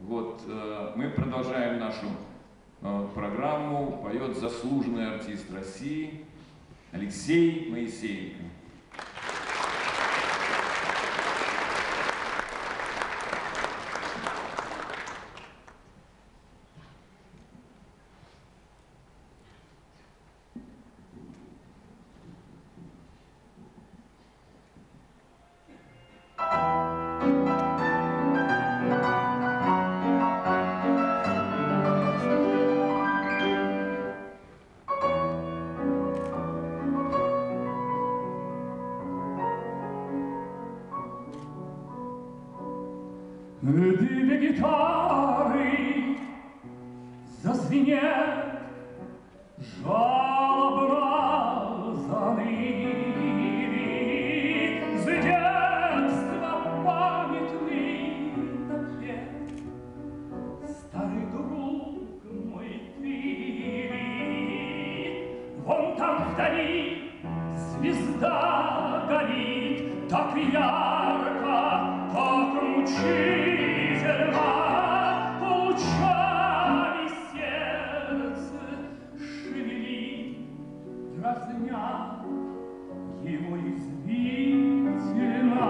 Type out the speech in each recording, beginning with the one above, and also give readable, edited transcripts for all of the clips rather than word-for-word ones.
Вот, мы продолжаем нашу программу. Поет заслуженный артист России Алексей Моисеенко. Две гитары зазвенят, жалобно заныли, с детства памятный напев. Старый друг мой, ты, вон там вдали звезда горит, так ярко, так мучительно, лучами сердце шевелит, дразня его извительно.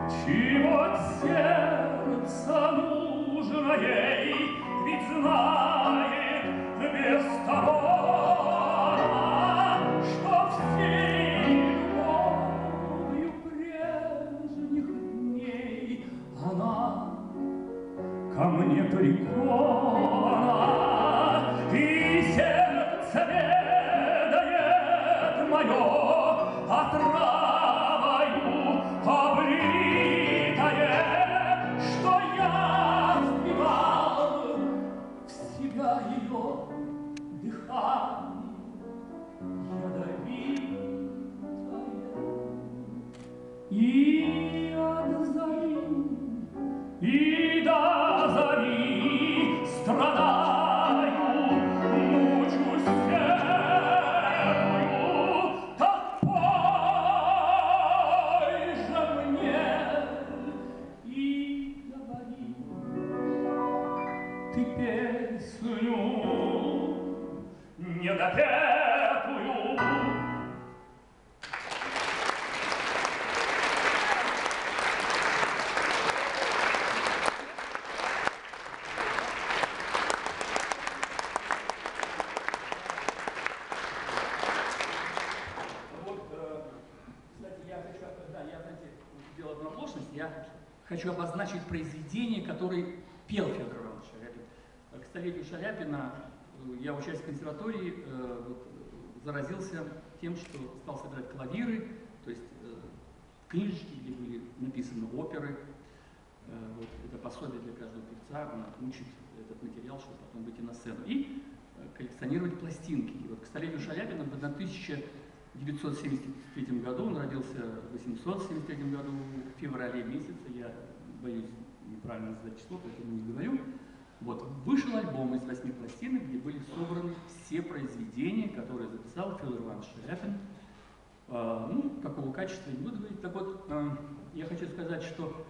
Чего от сердца нужно ей, ведь знает без того, что всей любовью прежних дней она ко мне прикована, и сердце ведает мое отравою облитое, что я впивал в себя ее дыхание ядовитое. И от зари, и до зари страдаю, мучусь серую, так пой же мне и говори ты песню недопетую. Я хочу обозначить произведение, которое пел Федор Иванович Шаляпин. К столетию Шаляпина я, учась в консерватории, заразился тем, что стал собирать клавиры, то есть книжечки, где были написаны оперы. Вот, это пособие для каждого певца, он учит этот материал, чтобы потом выйти на сцену. И коллекционировать пластинки. И вот к столетию Шаляпина в 1973 году, он родился в 1873 году, в феврале месяце, я боюсь неправильно назвать число, поэтому не говорю. Вот, вышел альбом из 8 пластинок, где были собраны все произведения, которые записал Федор Иванович Шаляпин. Ну, какого качества не буду говорить. Так вот, я хочу сказать, что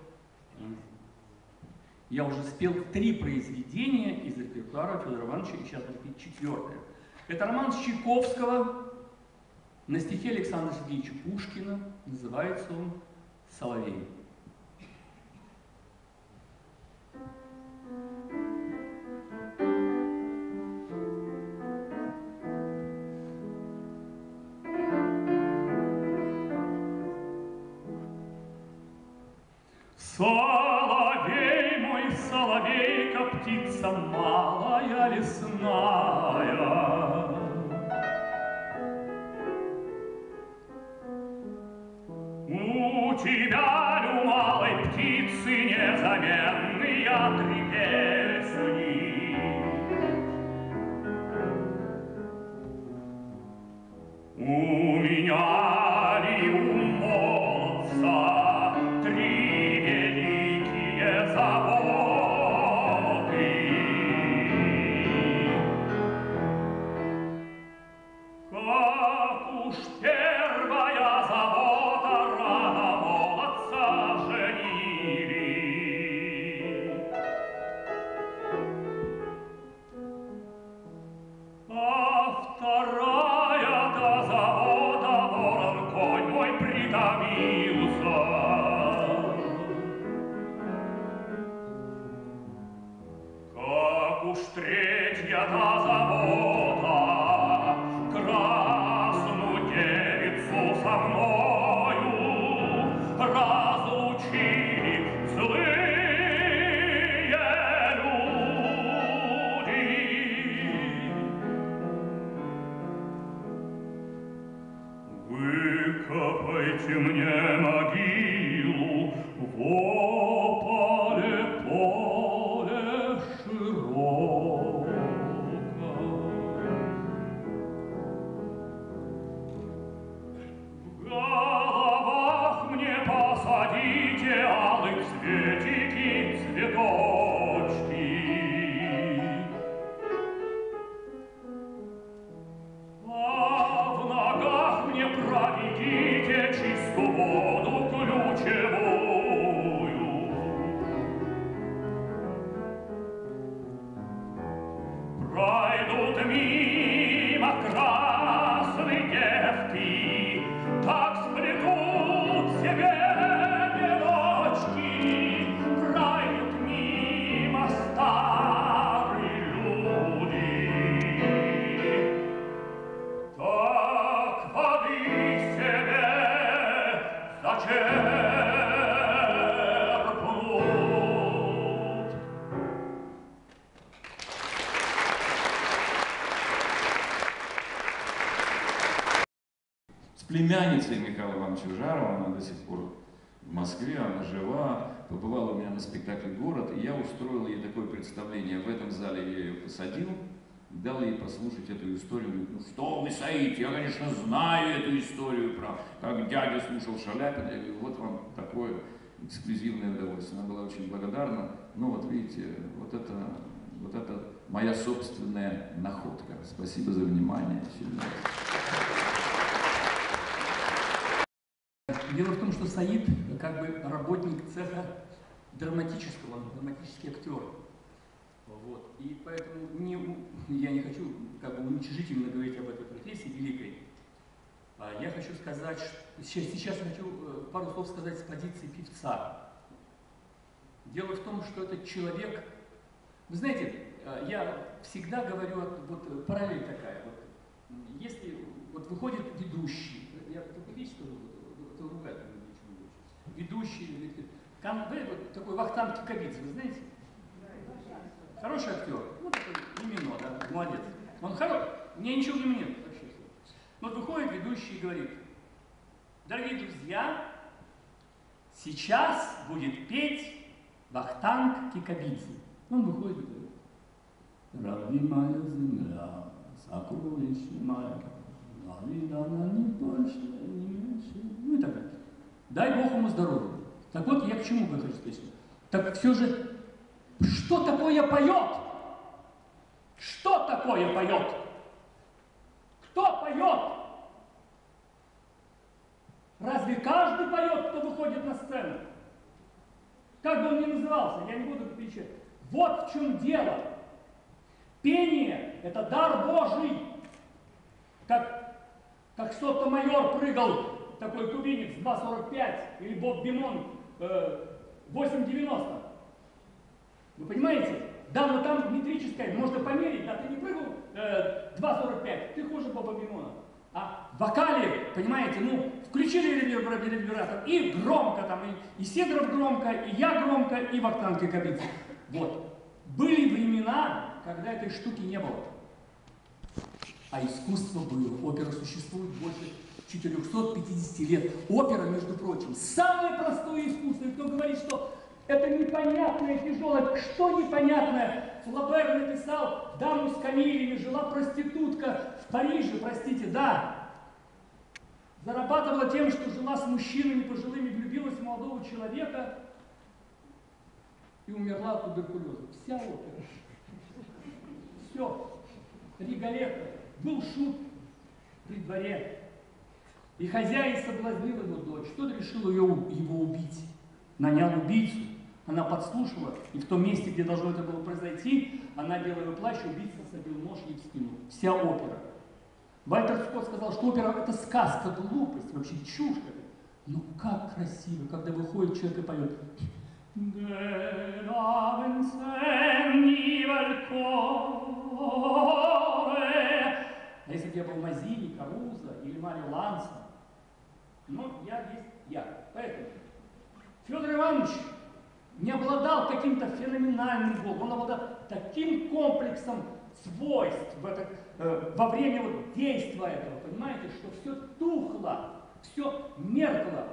я уже спел 3 произведения из репертуара Федора Ивановича, и сейчас будет 4-е. Это роман Чайковского на стихи Александра Сергеевича Пушкина, называется он «Соловей». Соловей мой, соловейка, птица малая лесная, у тебя, у малой птицы, незаменные 3 песни. У меня ли, у молодца, 3 великие заботы. Как уж первая забота рано молодца женили, уж третья-то забота, красную девицу со мною разлучили злые люди. Выкопайте мне могилу в поле широко. В головах мне посадите алые цветики, цветочки. А в ногах мне проведите чистую воду ключевую. Пройдут мимо красные девки, так сплетут себе веночки. Пройдут мимо старые люди, так воды себе зачерпнут. С племянницей Михаила Ивановича Жарова, она до сих пор в Москве, она жива, побывала у меня на спектакле «Город», и я устроил ей такое представление. В этом зале я ее посадил, дал ей послушать эту историю. Говорит, ну что вы, Саид, я, конечно, знаю эту историю про как дядя слушал Шаляпина. Я говорю, вот вам такое эксклюзивное удовольствие. Она была очень благодарна. Ну вот видите, вот это моя собственная находка. Спасибо за внимание. Дело в том, что Саид как бы работник цеха драматического, он драматический актер. Вот. И поэтому я не хочу как бы уничижительно говорить об этой профессии великой. Я хочу сказать, что сейчас я хочу пару слов сказать с позиции певца. Дело в том, что этот человек, вы знаете, я всегда говорю, вот параллель такая, вот, если вот выходит ведущий, я видите, что ругать ведущий, вот такой Вахтанг Кикабидзе, вы знаете? Хороший актер, ну такой именно, да, молодец. Он хороший, мне ничего в нем нет вообще. Вот выходит ведущий и говорит: дорогие друзья, сейчас будет петь Вахтанг Кикабидзе. Он выходит и говорит: родимая земля, сокровище мое, она не больше, не меньше, ну и так далее. Дай Бог ему здоровья. Так вот, я к чему бы хочу сказать? Так все же, что такое поет? Что такое поет? Кто поет? Разве каждый поет, кто выходит на сцену? Как бы он ни назывался, я не буду отвечать. Вот в чем дело. Пение – это дар Божий. Как Сотто-майор прыгал, такой кубинец 2,45, или Боб Бимон 8,90. Вы понимаете? Да, но там метрическая, можно померить, да, ты не прыгал 2,45, ты хуже Боба Бимона. А в вокале, понимаете, ну, включили ревербератор, и громко там, и Сидоров громко, и я громко, и Вахтанг Кикабидзе. Вот. Были времена, когда этой штуки не было. А искусство было. Опера существует больше 450 лет. Опера, между прочим, самое простое искусство. И кто говорит, что это непонятное, тяжелое, что непонятное? Флабер написал «Даму с камелиями, жила проститутка в Париже», простите, да. Зарабатывала тем, что жила с мужчинами пожилыми, влюбилась в молодого человека и умерла от туберкулеза. Вся опера. Все. Риголетто. Был шут при дворе. И хозяин соблазнил его дочь. Тот решил его убить. Нанял убийцу. Она подслушала, и в том месте, где должно это было произойти, она, делая плащ, убийца забил нож ей в спину. Вся опера. Вальтер Скотт сказал, что опера – это сказка, глупость, вообще чушь. Но как красиво, когда выходит человек и поет. среде был Мазини, Каруза или Марио Ланса. Но я есть я. Поэтому Федор Иванович не обладал каким-то феноменальным голосом, он обладал таким комплексом свойств во время вот действия этого, понимаете, что все тухло, все меркло.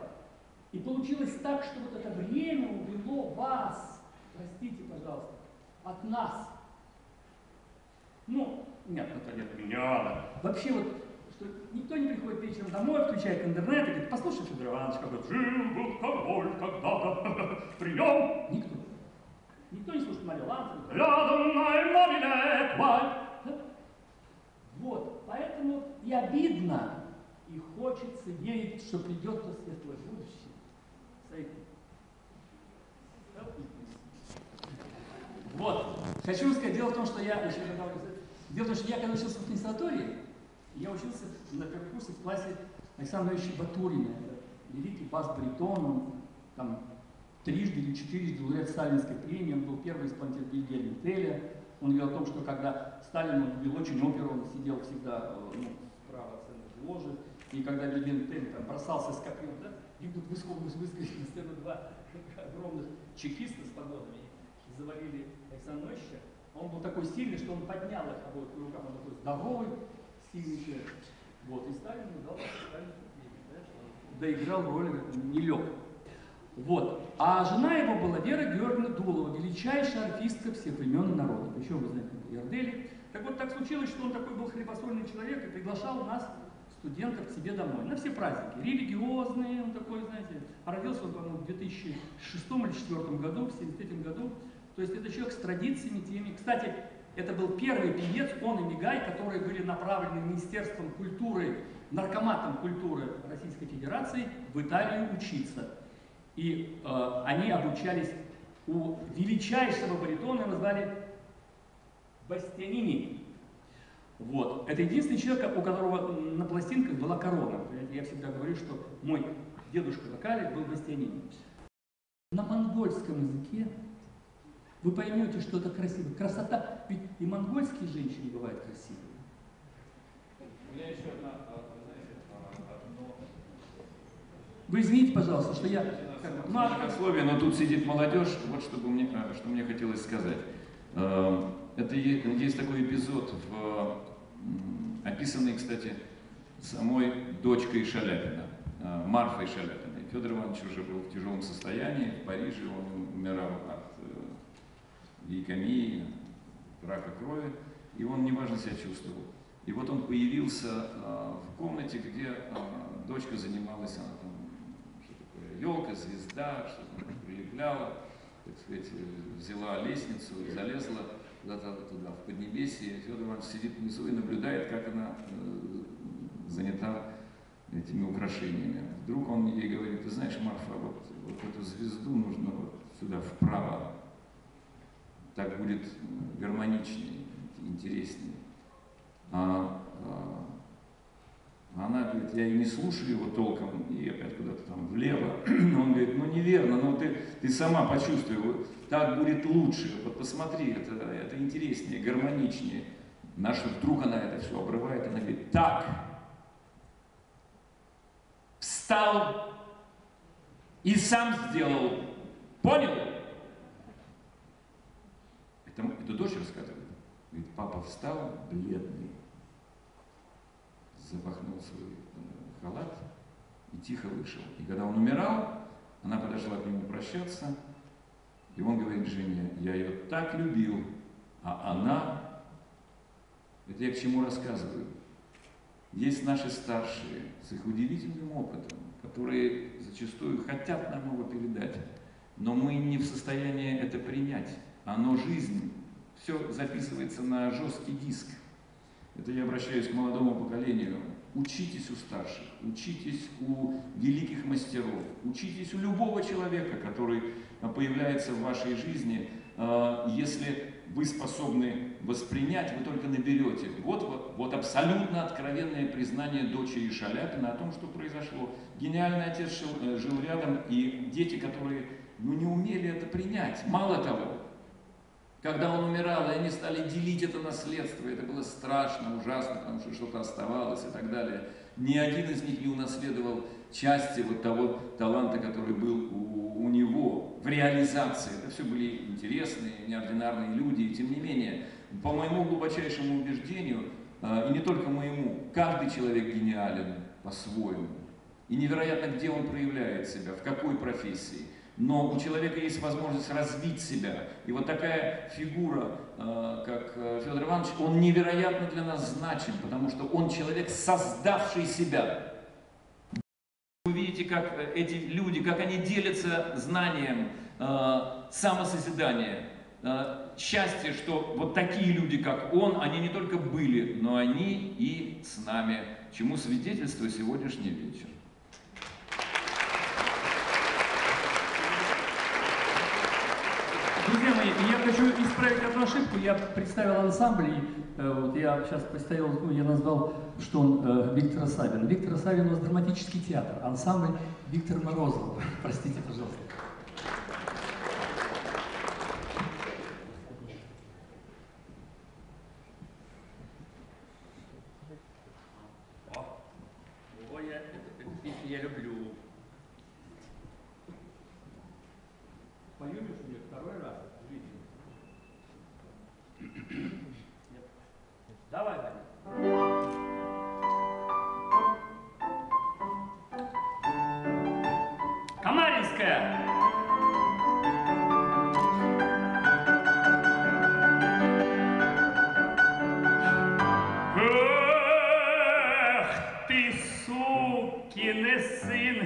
И получилось так, что вот это время увело вас, простите, пожалуйста, от нас. Ну, нет, Наталья, меня. Вообще вот, что никто не приходит вечером домой, включает интернет и говорит, послушай, Федор Иванович, как вот Жил-был король когда-то, при нем никто. Никто не слушает Марию Ланцеву. рядом мобиле кваль. Вот, поэтому и обидно, и хочется верить, что придет то светлое будущее. С этим. Вот, хочу сказать, дело в том, что я, когда учился в консерватории, я учился на первом курсе в классе Александра Ильича Батурина, это великий бас-баритон, он там трижды или четырежды лауреат Сталинской премии, он был первый исполнитель Вильгельма Теля. Он говорил о том, что когда Сталин любил очень оперу, он сидел всегда справа от центра ложи, и когда Вильгельм Тель там бросался с копьем, да, и вдруг выскочили на сцену два огромных чекиста с погонами, завалили Александра Ильича. Он был такой сильный, что он поднял их обоих по рукам, он такой здоровый, сильный человек. Вот, и Сталин ему дал Сталинскую премию, да, что он доиграл роль нелегкую. Вот. А жена его была Вера Георгиевна Дулова, величайшая арфистка всех времен и народов. Еще вы знаете, в Ярдели. Так вот, так случилось, что он такой был хлебосольный человек и приглашал нас, студентов, к себе домой. На все праздники. Религиозные, он такой, знаете. А родился он, по-моему, в 2006 или 2004 году, в 1973 году. То есть это человек с традициями, теми. Кстати, это был первый певец, он и Мигай, которые были направлены Министерством культуры, наркоматом культуры Российской Федерации в Италию учиться. И они обучались у величайшего баритона, его звали Бастианини. Вот. Это единственный человек, у которого на пластинках была корона. Я всегда говорю, что мой дедушка-вокалик был Бастианини. На монгольском языке вы поймете, что это красиво. Красота. Ведь и монгольские женщины бывают красивые. У меня еще одно... Вы извините, пожалуйста, что я... Слове, но тут сидит молодежь, вот что мне хотелось сказать. Это есть такой эпизод, описанный, кстати, самой дочкой Шаляпина, Марфой Шаляпиной. Федор Иванович уже был в тяжелом состоянии, в Париже он умирал от лейкемии, рака крови, и он неважно себя чувствовал. И вот он появился в комнате, где дочка занималась, она там, елка, звезда, что-то прилепляла, так сказать, взяла лестницу, залезла куда-то туда, в Поднебесье. Федор Иванович сидит внизу и наблюдает, как она занята этими украшениями. Вдруг он ей говорит: ты знаешь, Марфа, вот эту звезду нужно вот сюда вправо, так будет гармоничнее, интереснее. Она говорит: я и не слушаю его толком, и опять куда-то там влево. Он говорит: ну неверно, но ты сама почувствуй, вот так будет лучше, вот посмотри, это интереснее, гармоничнее. Вдруг она это все обрывает, она говорит: так, встал и сам сделал, понял? Это дочь рассказывает. Говорит: папа встал бледный, запахнул свой халат и тихо вышел. И когда он умирал, она подошла к нему прощаться, и он говорит жене: я ее так любил, а она... Это я к чему рассказываю? Есть наши старшие с их удивительным опытом, которые зачастую хотят нам его передать, но мы не в состоянии это принять. Оно жизнь, все записывается на жесткий диск. Это я обращаюсь к молодому поколению. Учитесь у старших, учитесь у великих мастеров, учитесь у любого человека, который появляется в вашей жизни. Если вы способны воспринять, вы только наберете. Вот абсолютно откровенное признание дочери Шаляпина о том, что произошло. Гениальный отец жил рядом, и дети, которые не умели это принять. Мало того, Когда он умирал, и они стали делить это наследство, это было страшно, ужасно, потому что что-то оставалось и так далее. Ни один из них не унаследовал части вот того таланта, который был у него в реализации. Это все были интересные, неординарные люди, и тем не менее, по моему глубочайшему убеждению, и не только моему, каждый человек гениален по-своему. И невероятно, где он проявляет себя, в какой профессии. Но у человека есть возможность развить себя. И вот такая фигура, как Федор Иванович, он невероятно для нас значим, потому что он человек, создавший себя. Вы видите, как эти люди, как они делятся знанием, самосозидания. Счастье, что вот такие люди, как он, они не только были, но они и с нами, чему свидетельствует сегодняшний вечер. Друзья мои, я хочу исправить одну ошибку. Я представил ансамбль, и вот я сейчас представил, ну, я назвал, что он Виктора Савина. Виктор Савин у нас драматический театр, ансамбль Виктор Морозов. Простите, пожалуйста. О, эту песню я люблю. Полюбишь ее второй раз? Давай, Ваня. Камаринская. Эх ты, сукин сын,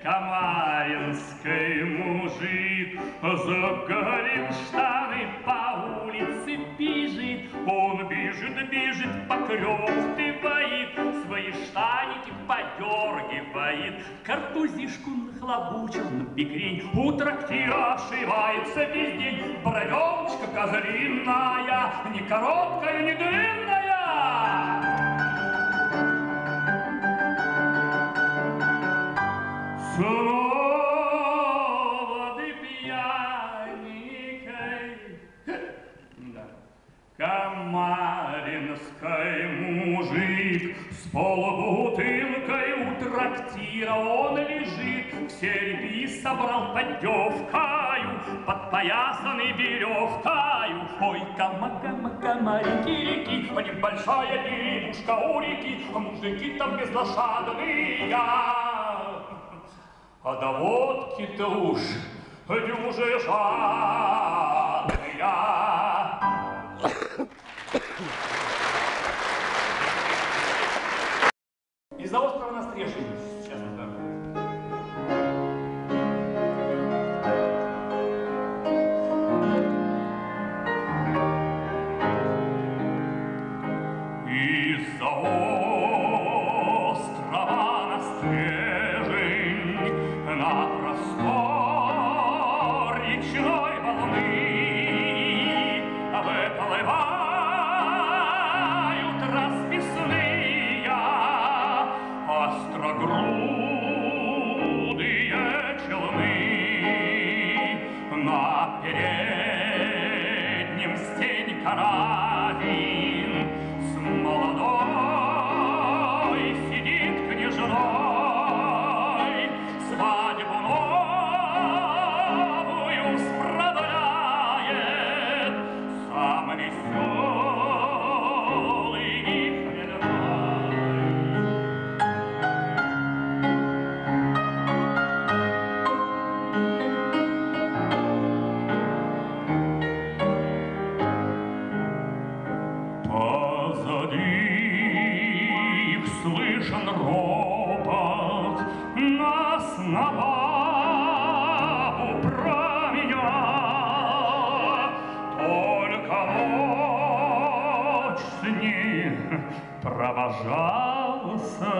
камаринский мужик, заголил штаны, по улице бежит. Он бежит, бежит, покрёвтывает, свои штаники подёргивает, картузишку нахлобучил на бекрень, у трактира ошивается весь день, бородёночка козлиная, не короткая, не длинная. Камаринский мужик с полбутылкой у трактира он лежит, все ряды собрал поддевкою, подпоясанный веревкою. Ой, комарики, небольшая деревушка у реки, мужики там безлошадные, а до водки-то уж дюже жадные. Из-за острова настрежения сейчас да. Из-за острова настрежень на простор речной волны выплывают расписные острогрудые челны. На переднем стень каравин с молодой сидит княжной, свадьбу новую справляет сам веселый и хмельной. Позади их слышен ропот, нас на бабу променял. Только ночь с ним провожался,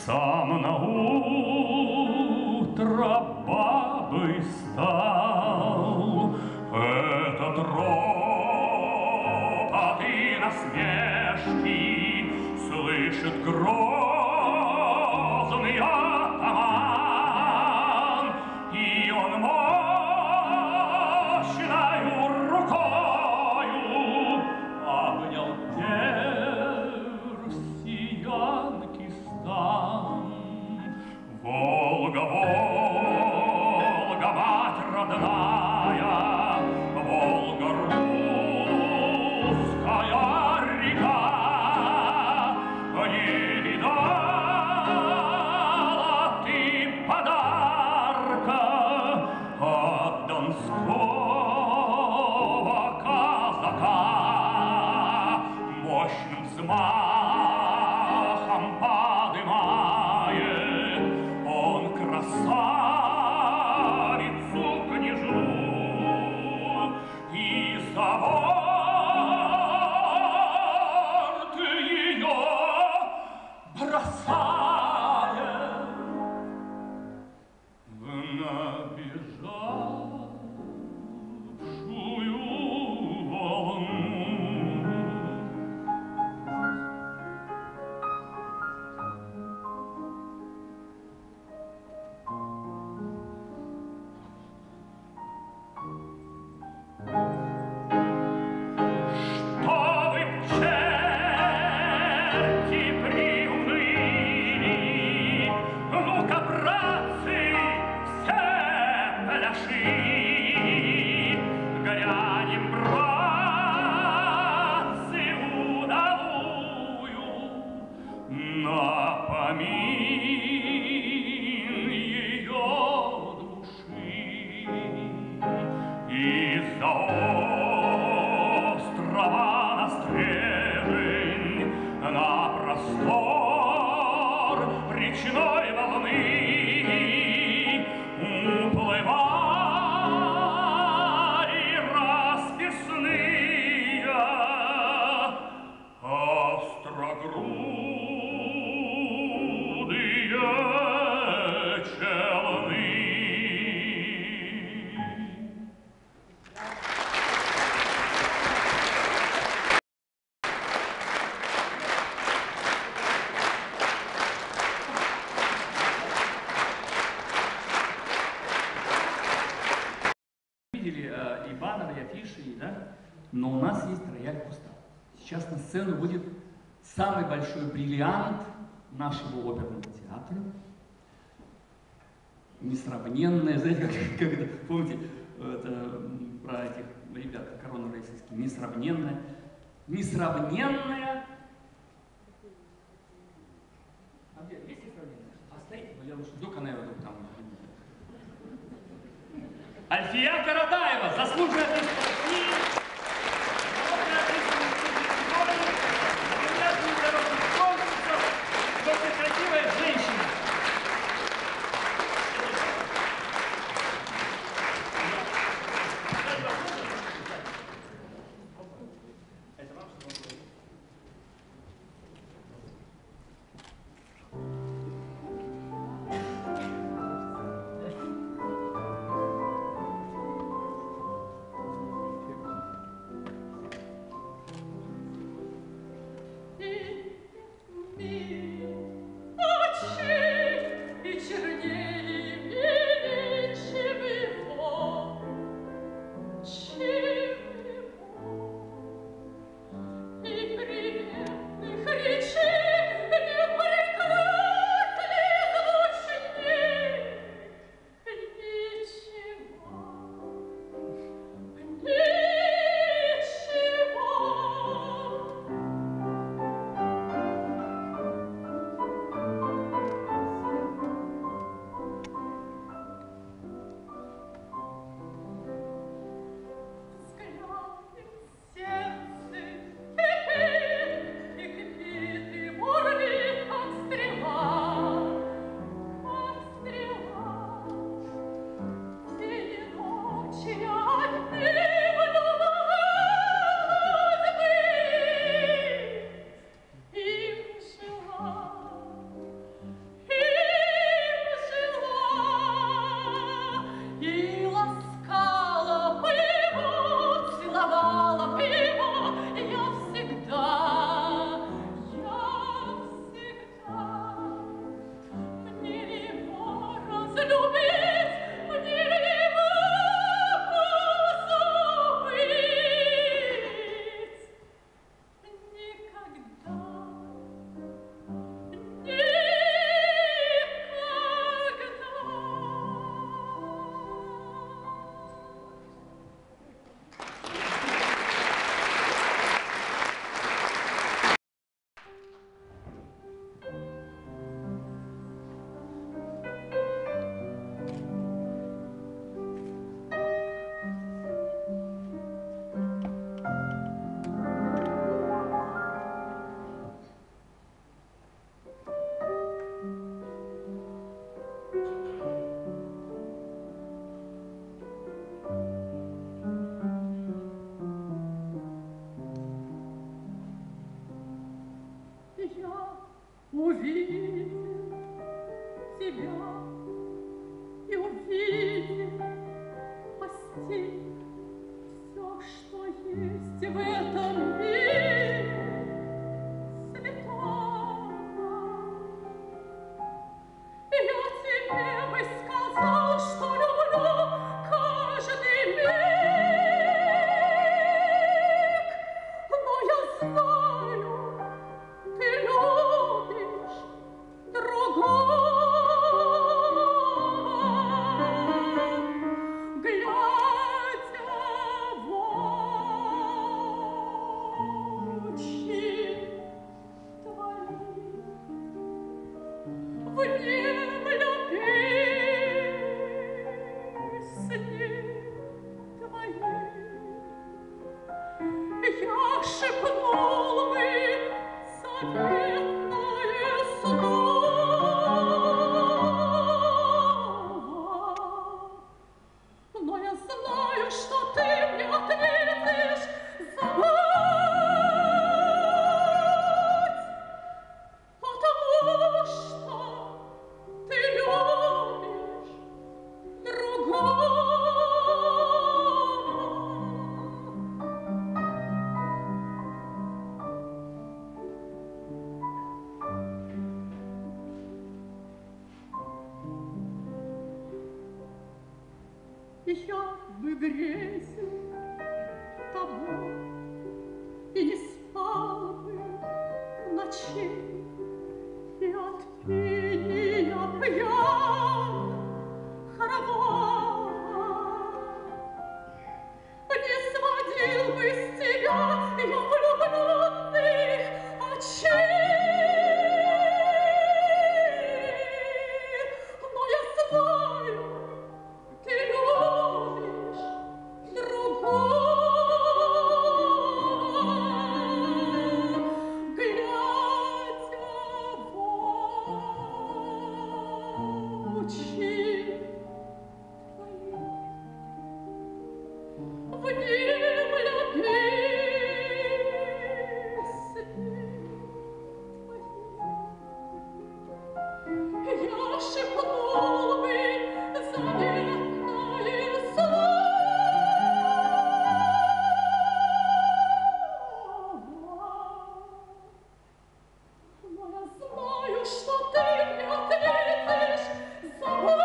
сам на утро бабой стал. Этот ропот и насмешки слышит грозный атаман, и он мощною рукой борт ее бросая в набежавшую волну. Чтобы черти приуныли, ну-ка, братцы, все пляши, грянем, братцы, удалую на помин ее души. Из-за острова на стрежень, на простор речной волны уплывали расписные острогрудые челны. Видели и баннеры, и афиши, да? Но у нас есть рояль Густав. Сейчас на сцену выйдет самый большой бриллиант нашего оперного театра. Несравненная, знаете, как это, помните, это, про этих ребят, корона российские, несравненная, а где, есть несравненная? А стоит, ну я лучше вдруг она его там. Альфия Карадаева, заслуженная артистка России, народная артистка Республики лауреат международных конкурсов, очень красивая женщина. Это вам, что вам говорит? что есть в этом мире святого. Я тебе бы сказал, что люблю каждый миг, но я знаю, ты любишь другого. Глядя в очи твои, внемля песни твоей, я шепнул бы заветное слово, но я знаю, что ты мне ответишь: забудь, потому что ты любишь другого. Я бы грезил тобой и не спал бы ночей, и от пения пьян хоровод не сводил бы с тебя я влюбленных очей, но я знаю, ты любишь другого. Глядя в очи твои, внемля песни твои, я шепнул бы заветное слово, но я знаю, что ты мне ответишь: забудь,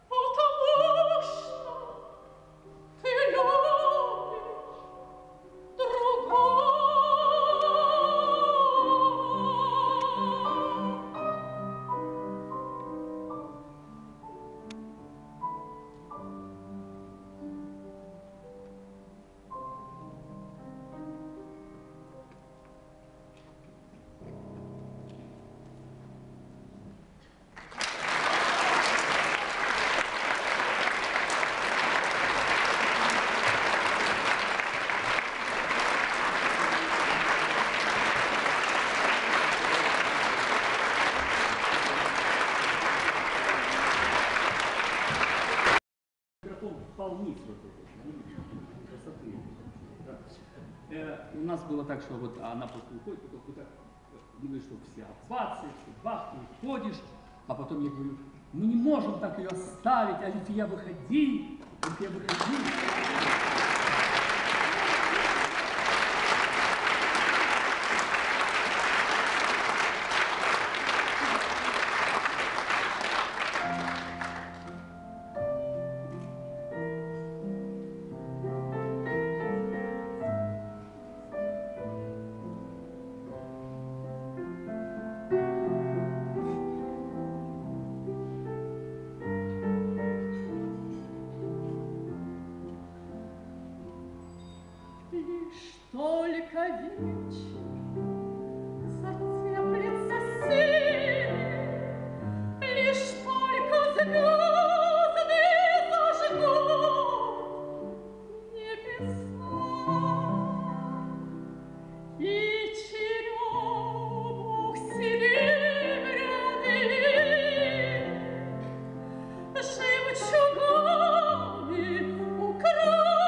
потому что ты любишь другого. Микрофон вполне красоты. Да. У нас было так, что вот она просто уходит, потом ты так думаешь, что все обвацаешь, бах, ты уходишь, а потом я говорю, мы не можем так ее оставить, Алифия, выходи, Алифия, выходи. Лишь только вечер затеплится синий, лишь только звезды зажгут небеса, и черемух серебряный жемчугами украсит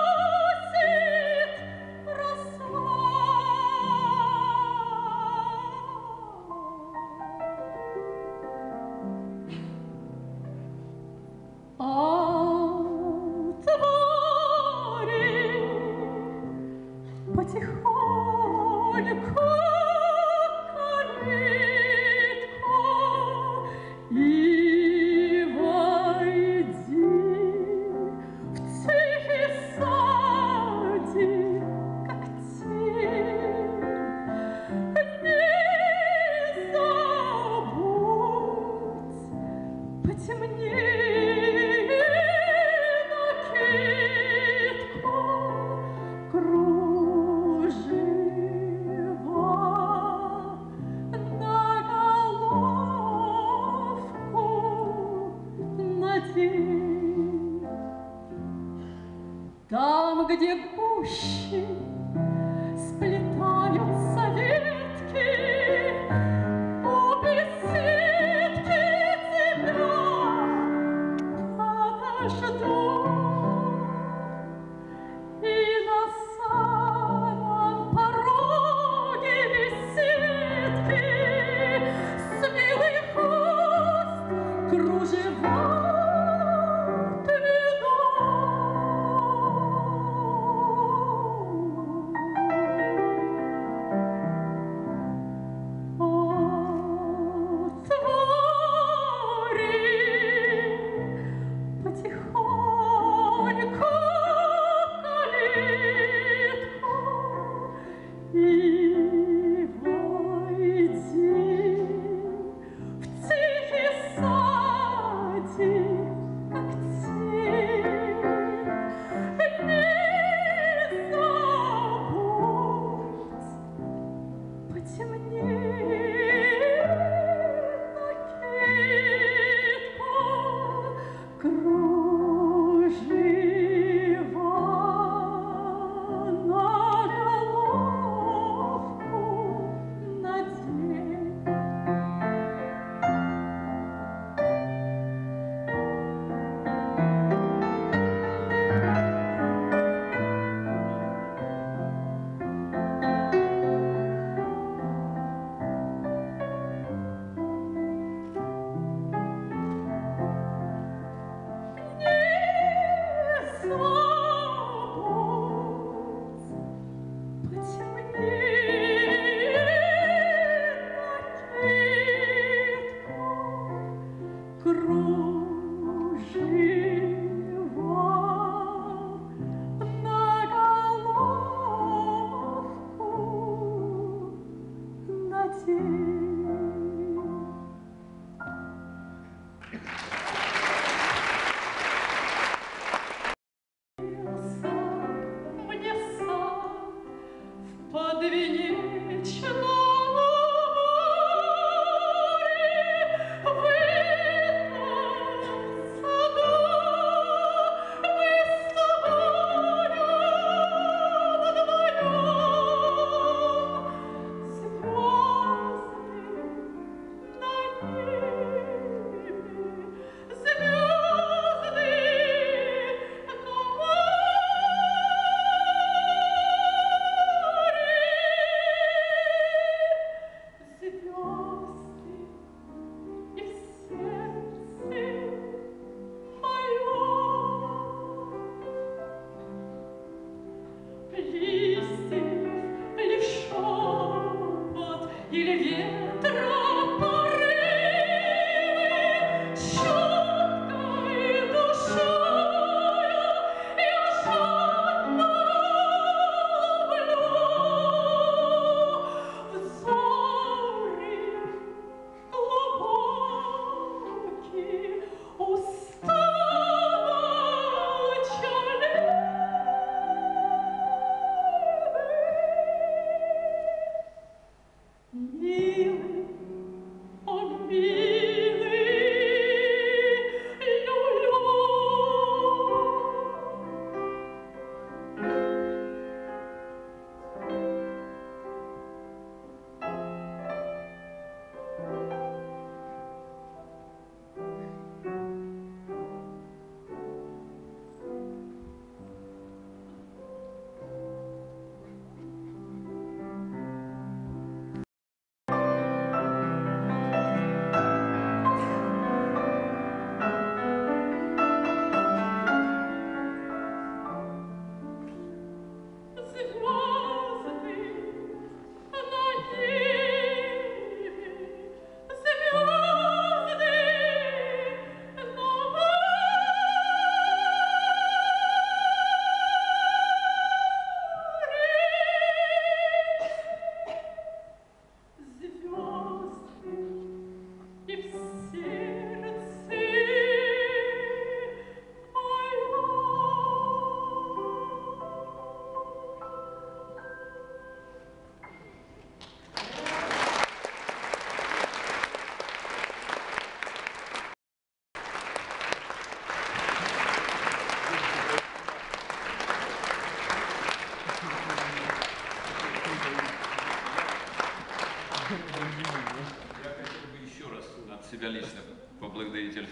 роса. потихоньку калитку и войди в тихий садик, как тень. Не забудь потемнее накидку, кружева на головку надень. Там, где гуще сплетаются ветки, у беседки тебя подожду. И на самом пороге беседки с милый хвост кружева потихоньку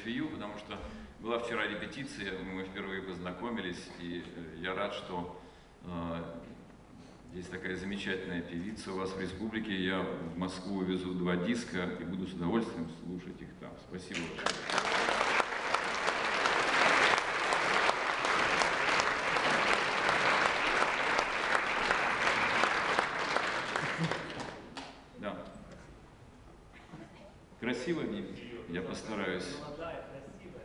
кофею, потому что была вчера репетиция, мы впервые познакомились, и я рад, что есть такая замечательная певица у вас в республике. Я в Москву везу 2 диска и буду с удовольствием слушать их там. Спасибо большое. Да. Красиво, я постараюсь.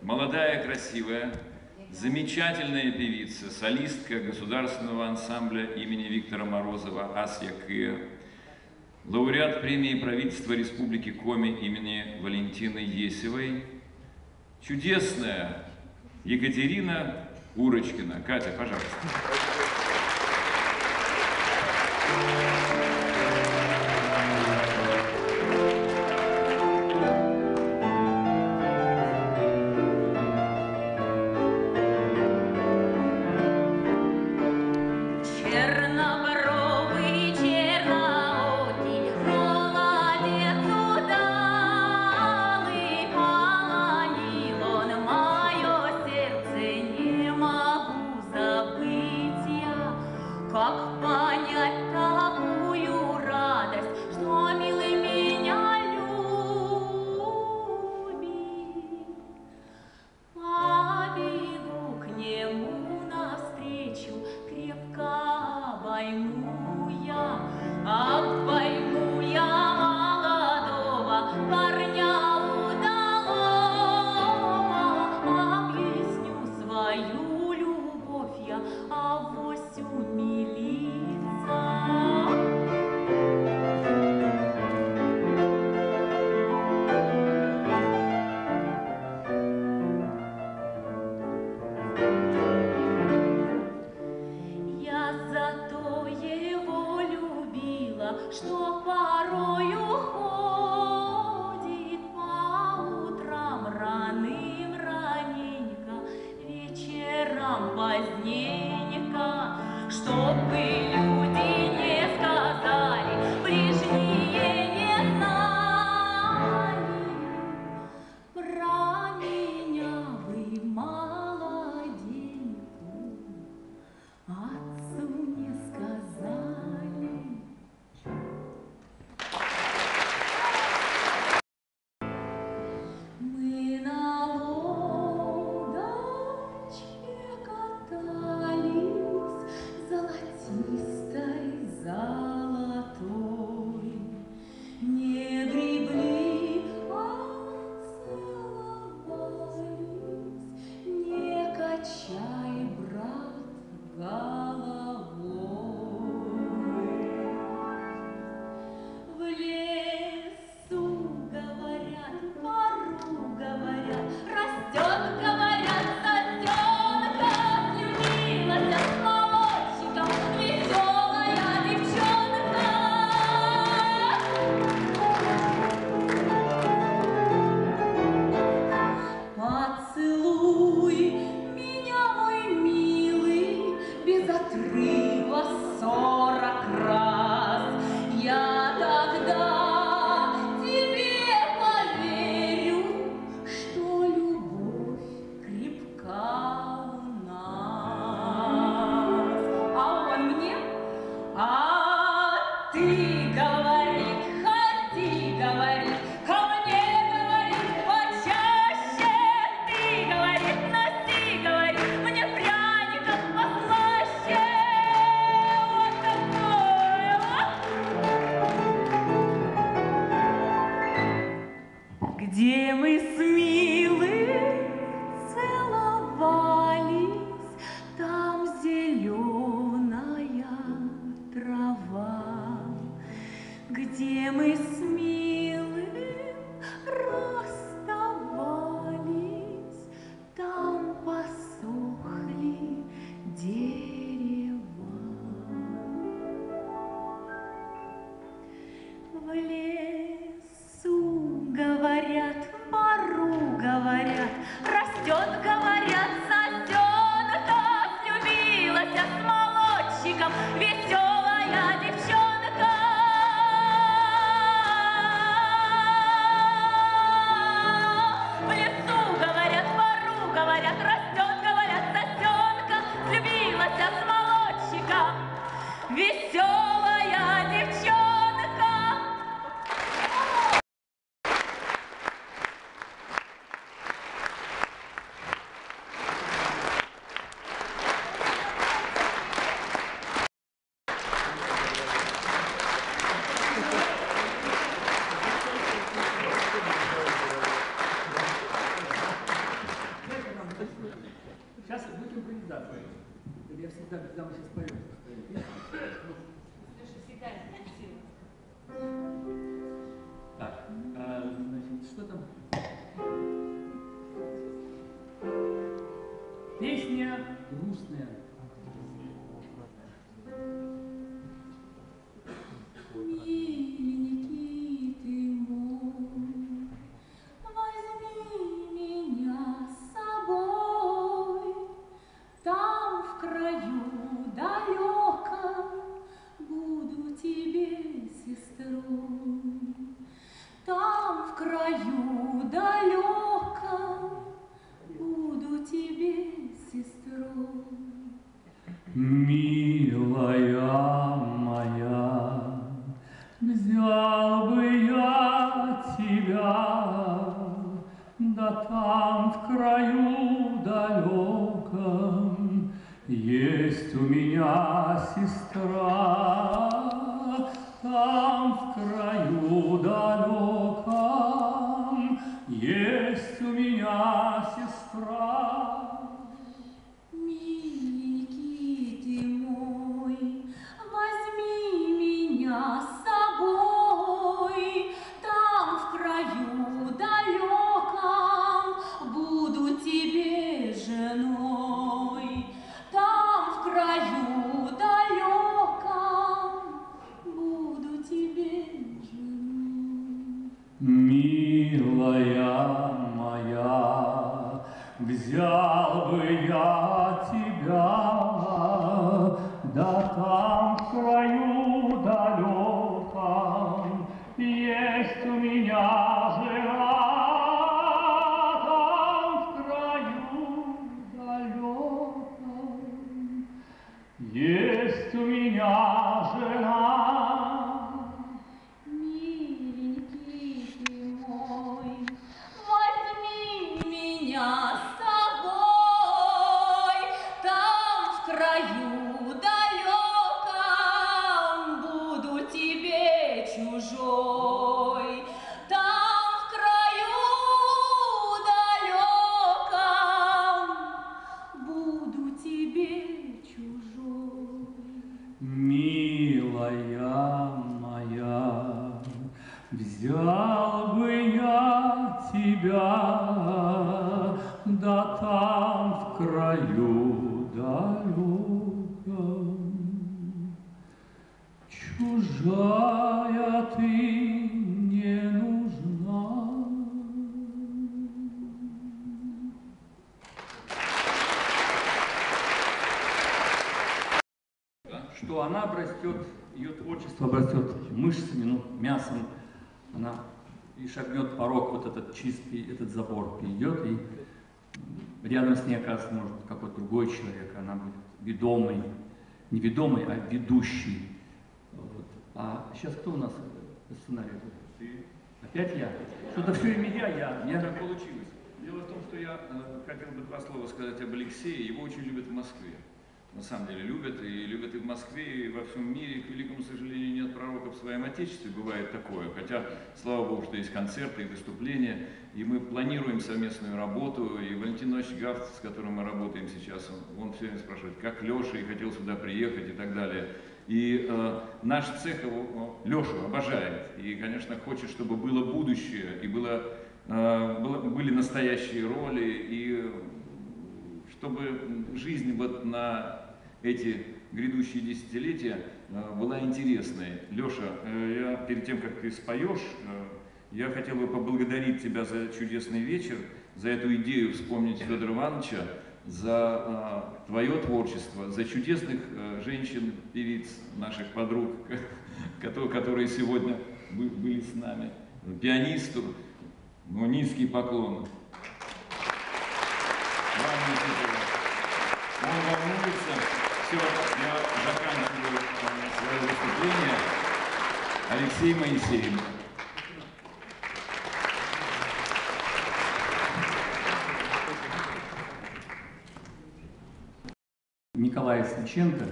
Молодая, красивая, замечательная певица, солистка государственного ансамбля имени Виктора Морозова Асья Кыя, лауреат премии правительства Республики Коми имени Валентины Есевой, чудесная Екатерина Урочкина. Катя, пожалуйста. Как понять такую радость, что милый меня любит? Побегу к нему навстречу, крепко обойму я молодого парня удалого, объясню свою любовь я, авось умилится. Я зато его любила, что порою ходит по утрам раным раненько, вечерам поздненько, чтобы люди не сказали, ближние не знали про меня. Вы молоденькую отцу не сказали. Мы на лодочке катались, золотистой, золотой, не гребли, а целовались, не качай, брат, головой. В лесу, говорят, пару, говорят, растет, говорят, сосенка, слюнилась молодчиком веселая девчонка. Поцелуй меня, мой милый, без отрыва 40 раз. Я тогда тебе поверю, что любовь крепка у нас. А он мне? А ты, говорит, ходи, говорит, ко мне, говорит, почаще. Ты, говорит, носи, говорит, мне пряников послаще. Вот такое вот. Где мы с милым целовались, Сейчас будет импровизация. Я всегда, когда мы сейчас поем, Леша всегда красиво. так, значит, что там? Песня грустная. Миленький ты мой, возьми меня с собой. Там в краю далеком буду тебе сестрой. Там в краю далеком буду тебе сестрой. Милая моя, взял бы я тебя, да там в краю далеком есть у меня сестра. Там в краю далеком есть у меня сестра. Миленький ты мой, возьми меня с собой. Там в краю далеком буду тебе женой. Там в краю далеком буду тебе женой. Милая моя, взял бы я тебя, да там в краю далеком есть у меня жена. Там в краю далеком есть у меня жена. Миленький ты мой, возьми меня с собой. Там в краю далеком буду тебе чужой. Там в краю далеком буду тебе чужой. Милая моя, взял бы я тебя, да там в краю далеком чужая ты не нужна. Что она обрастет, ее творчество обрастет мышцами, ну, мясом, она и шагнет порог вот этот чистый, этот забор перейдет, и рядом с ней окажется, может, какой-то другой человек, она будет ведомой, не ведомой, а ведущей. Вот. А сейчас кто у нас по сценарию? Ты? Опять я? Что-то все время я. Не так получилось. Дело в том, что я хотел бы два слова сказать об Алексее. Его очень любят в Москве. На самом деле любят и в Москве, и во всем мире. К великому сожалению, нет пророка в своем Отечестве, бывает такое. Хотя, слава Богу, что есть концерты и выступления, и мы планируем совместную работу. И Валентин Иванович Гафт, с которым мы работаем сейчас, он все время спрашивает, как Леша, и хотел сюда приехать и так далее. И наш цех его, Лешу обожает, и, конечно, хочет, чтобы было будущее, и были настоящие роли, и чтобы жизнь вот на эти грядущие десятилетия была интересной. Леша, я перед тем, как ты споешь, я хотел бы поблагодарить тебя за чудесный вечер, за эту идею вспомнить Федора Ивановича, за твое творчество, за чудесных женщин, певиц, наших подруг, которые сегодня были с нами, пианисту, но низкий поклон. Он волнуется. Все, я заканчиваю свое выступление. Алексей Моисеев. Николая Свиченко.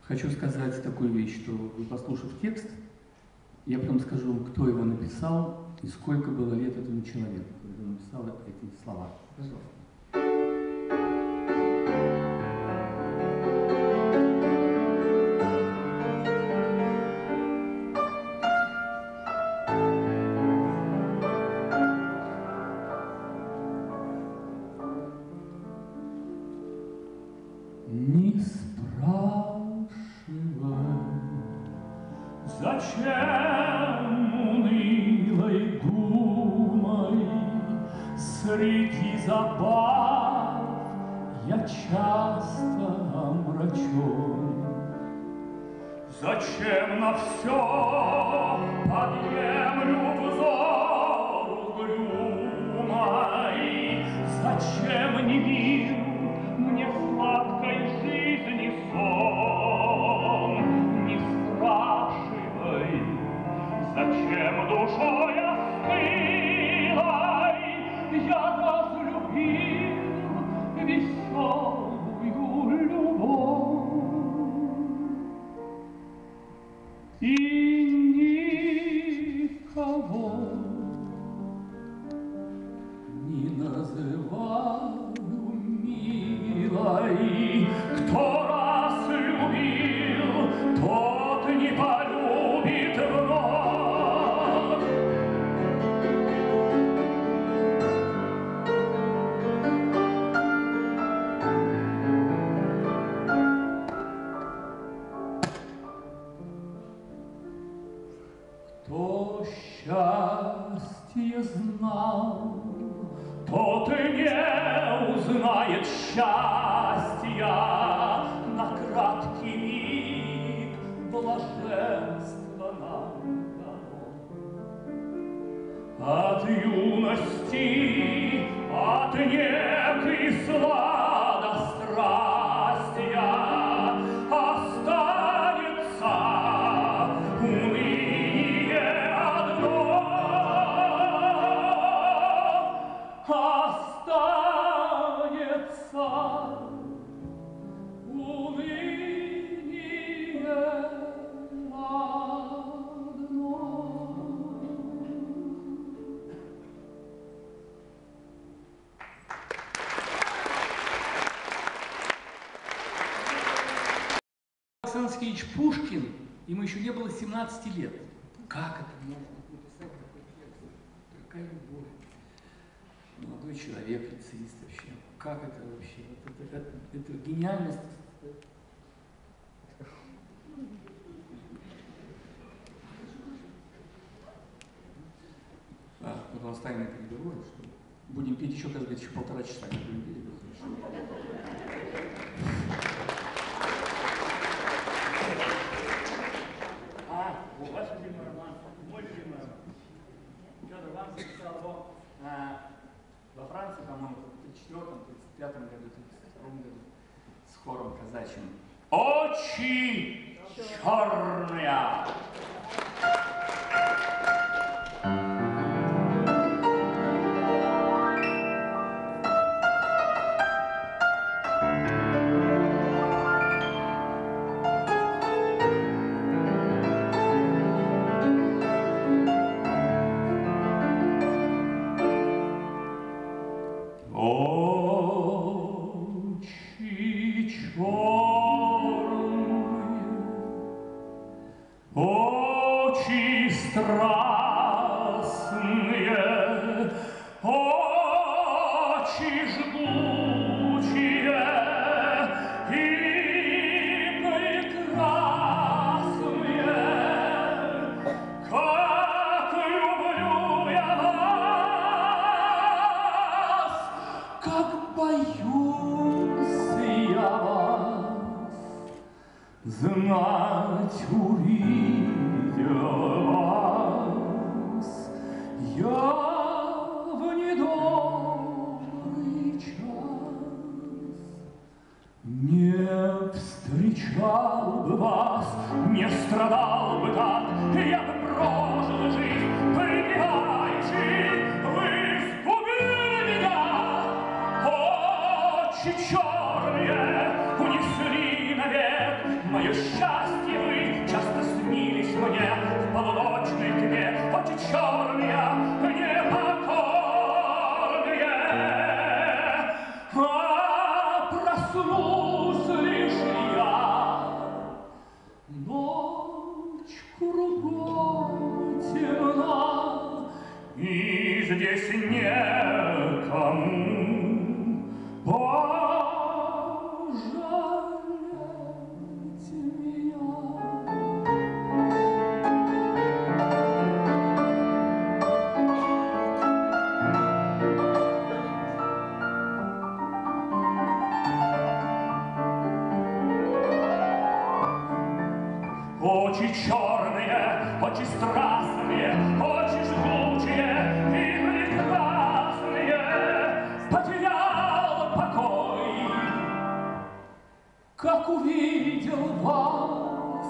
Хочу сказать такую вещь, что вы, послушав текст, я потом скажу вам, кто его написал и сколько было лет этому человеку, когда он написал эти слова. Пожалуйста. Не спрашивай, зачем унылой думой среди забав я часто омрачен. Зачем на все подъемлю взор угрюмой? Зачем не мил мне сладкой жизни сон? Не спрашивай, зачем душой остылой я разлюбил веселую любовь. И никого не называю милой. Кто раз любил, тот не полюбит вновь. Кто счастье знал, тот не узнает счастья. На краткий миг блаженства нам дано. От юности, от некой сладострастия останется уныние одно. Останется уныние одно. Александр Сергеевич Пушкин, ему еще не было 17 лет. Как это можно написать такой текст? Какая любовь. Молодой человек, лицеист вообще. Как это вообще? Это гениальность. Потом оставим на переговоры, что будем петь еще, кажется, еще 1,5 часа. Как будем петь, Ваш любимый роман, мой любимый роман. Федор вам записал его во Франции, по-моему, в 34-м, 35-м году, 32-м году с хором казачьим. Очи черные! Очи страстные, очи жгучие и прекрасные, как люблю я вас, как боюсь я вас, знать увидел вас я в недобрый час. Не встречал бы вас, не страдал бы так, я бы прожил жизнь, припеваючи, вы сгубили меня. Очи черные унесли навек мое счастье, вы часто снились мне в полуночной тьме. Очи черные, непокорные, а проснулся лишь я. Ночь кругом темна, и здесь некому пожалеть. Очи черные, очи страстные, очи жгучие и прекрасные, потерял покой. Как увидел вас,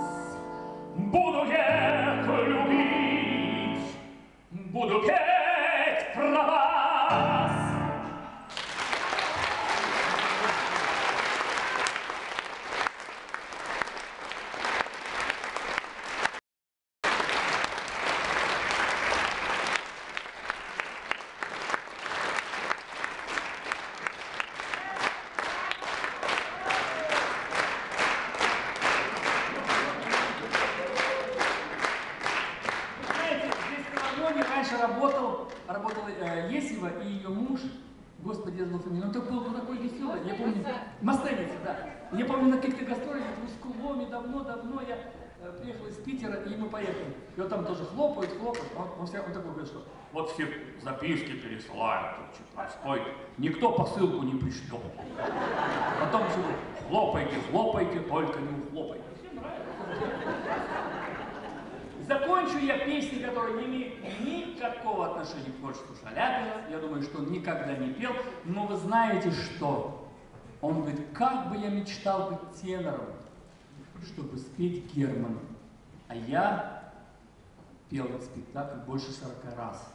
буду век любить, буду петь про вас. Знаете, здесь в филармонии раньше работала Есева и ее муж, господи, я забыл фамилию, он был такой веселый, я помню, Мастеница, да. Я помню, на каких-то гастролях в Ускуломе давно я приехал из Питера, и мы поехали. И вот там тоже хлопают, он такой говорит, что вот все записки пересылают, простой, никто посылку не пришлет. Потом все хлопайте, хлопайте, только не ухлопайте. Всем нравится. Закончу я песней, которые не имеют никакого отношения к творчеству Шаляпина. Я думаю, что он никогда не пел. Но вы знаете что? Он говорит, как бы я мечтал быть тенором, чтобы спеть Германа. А я пел этот спектакль больше 40 раз.